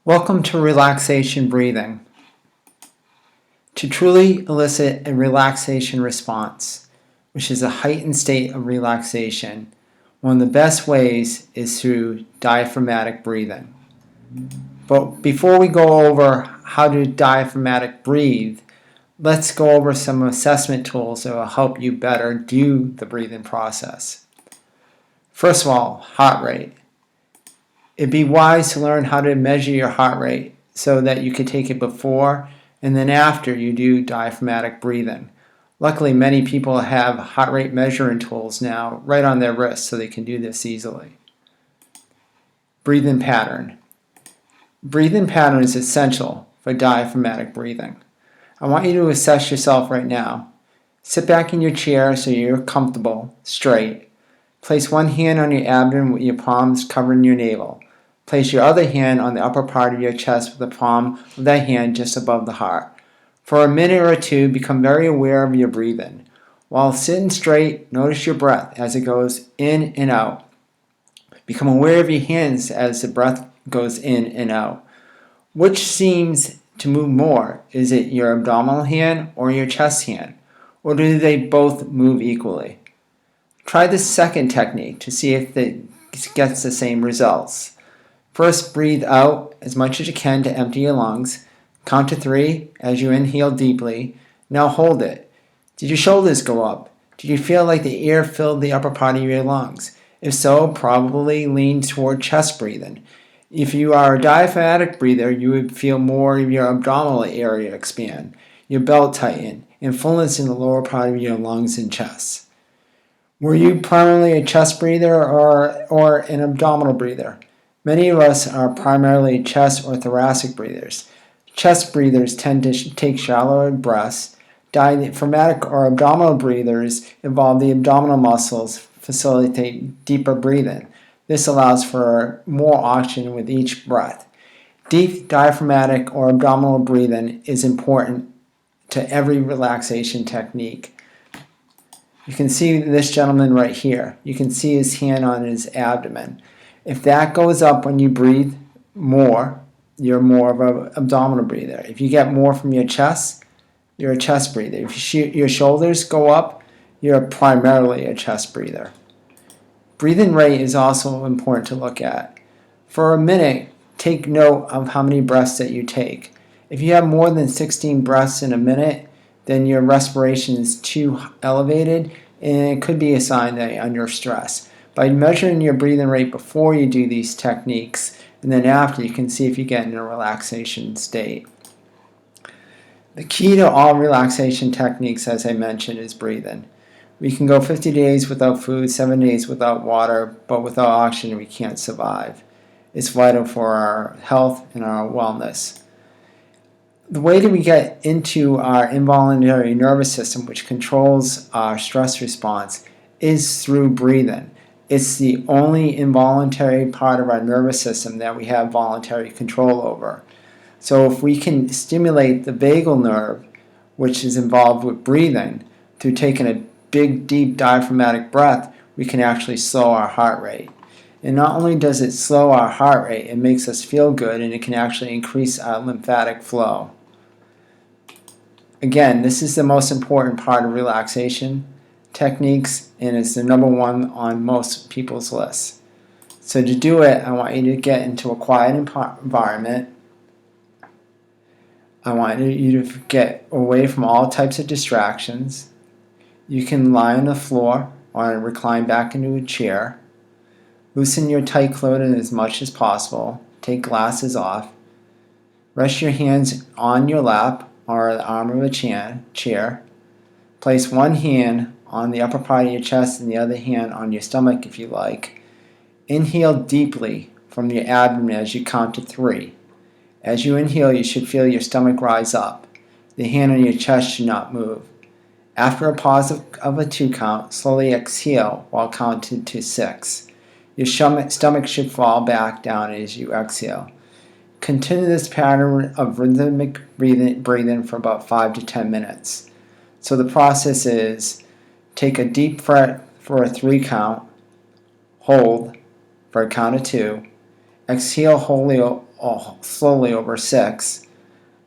Welcome to Relaxation Breathing. To truly elicit a relaxation response, which is a heightened state of relaxation, one of the best ways is through diaphragmatic breathing. But before we go over how to diaphragmatic breathe, let's go over some assessment tools that will help you better do the breathing process. First of all, heart rate. It'd be wise to learn how to measure your heart rate so that you can take it before and then after you do diaphragmatic breathing. Luckily, many people have heart rate measuring tools now right on their wrist so they can do this easily. Breathing pattern. Breathing pattern is essential for diaphragmatic breathing. I want you to assess yourself right now. Sit back in your chair so you're comfortable, straight. Place one hand on your abdomen with your palms covering your navel. Place your other hand on the upper part of your chest with the palm of that hand just above the heart. For a minute or two, become very aware of your breathing. While sitting straight, notice your breath as it goes in and out. Become aware of your hands as the breath goes in and out. Which seems to move more? Is it your abdominal hand or your chest hand? Or do they both move equally? Try the second technique to see if it gets the same results. First, breathe out as much as you can to empty your lungs. Count to 3 as you inhale deeply. Now hold it. Did your shoulders go up? Did you feel like the air filled the upper part of your lungs? If so, probably lean toward chest breathing. If you are a diaphragmatic breather, you would feel more of your abdominal area expand, your belt tighten, and fullness in the lower part of your lungs and chest. Were you primarily a chest breather or an abdominal breather? Many of us are primarily chest or thoracic breathers. Chest breathers tend to take shallower breaths. Diaphragmatic or abdominal breathers involve the abdominal muscles, facilitate deeper breathing. This allows for more oxygen with each breath. Deep diaphragmatic or abdominal breathing is important to every relaxation technique. You can see this gentleman right here. You can see his hand on his abdomen. If that goes up when you breathe more, you're more of an abdominal breather. If you get more from your chest, you're a chest breather. If your shoulders go up, you're primarily a chest breather. Breathing rate is also important to look at. For a minute, take note of how many breaths that you take. If you have more than 16 breaths in a minute, then your respiration is too elevated and it could be a sign that you're under stress. By measuring your breathing rate before you do these techniques and then after, you can see if you get in a relaxation state. The key to all relaxation techniques, as I mentioned, is breathing. We can go 50 days without food, 7 days without water, but without oxygen we can't survive. It's vital for our health and our wellness. The way that we get into our involuntary nervous system, which controls our stress response, is through breathing. It's the only involuntary part of our nervous system that we have voluntary control over. So if we can stimulate the vagal nerve, which is involved with breathing, through taking a big, deep diaphragmatic breath, we can actually slow our heart rate. And not only does it slow our heart rate, it makes us feel good and it can actually increase our lymphatic flow. Again, this is the most important part of relaxation techniques, and it's the number one on most people's lists. So to do it, I want you to get into a quiet environment. I want you to get away from all types of distractions. You can lie on the floor or recline back into a chair. Loosen your tight clothing as much as possible. Take glasses off. Rest your hands on your lap or the arm of a chair. Place one hand on the upper part of your chest and the other hand on your stomach if you like. Inhale deeply from your abdomen as you count to 3. As you inhale, you should feel your stomach rise up. The hand on your chest should not move. After a pause of a 2 count, slowly exhale while counting to 6. Your stomach should fall back down as you exhale. Continue this pattern of rhythmic breathing for about 5 to 10 minutes. So the process is take a deep breath for a 3 count, hold for a count of 2, exhale slowly over 6.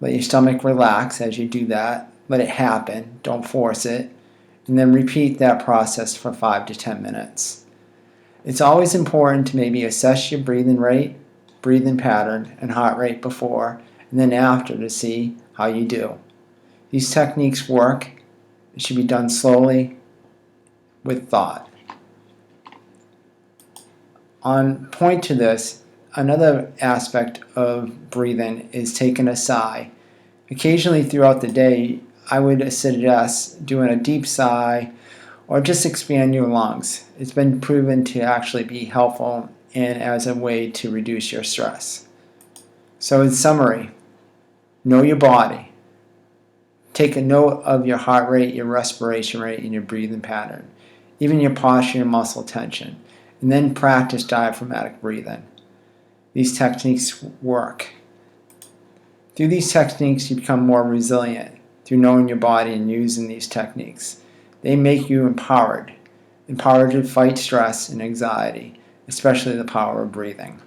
Let your stomach relax as you do that. Let it happen. Don't force it. And then repeat that process for 5 to 10 minutes. It's always important to maybe assess your breathing rate, breathing pattern, and heart rate before and then after to see how you do. These techniques work. It should be done slowly with thought. On point to this, another aspect of breathing is taking a sigh. Occasionally throughout the day, I would suggest doing a deep sigh or just expand your lungs. It's been proven to actually be helpful and as a way to reduce your stress. So in summary, know your body. Take a note of your heart rate, your respiration rate, and your breathing pattern, even your posture and muscle tension, and then practice diaphragmatic breathing. These techniques work. Through these techniques, you become more resilient through knowing your body and using these techniques. They make you empowered to fight stress and anxiety, especially the power of breathing.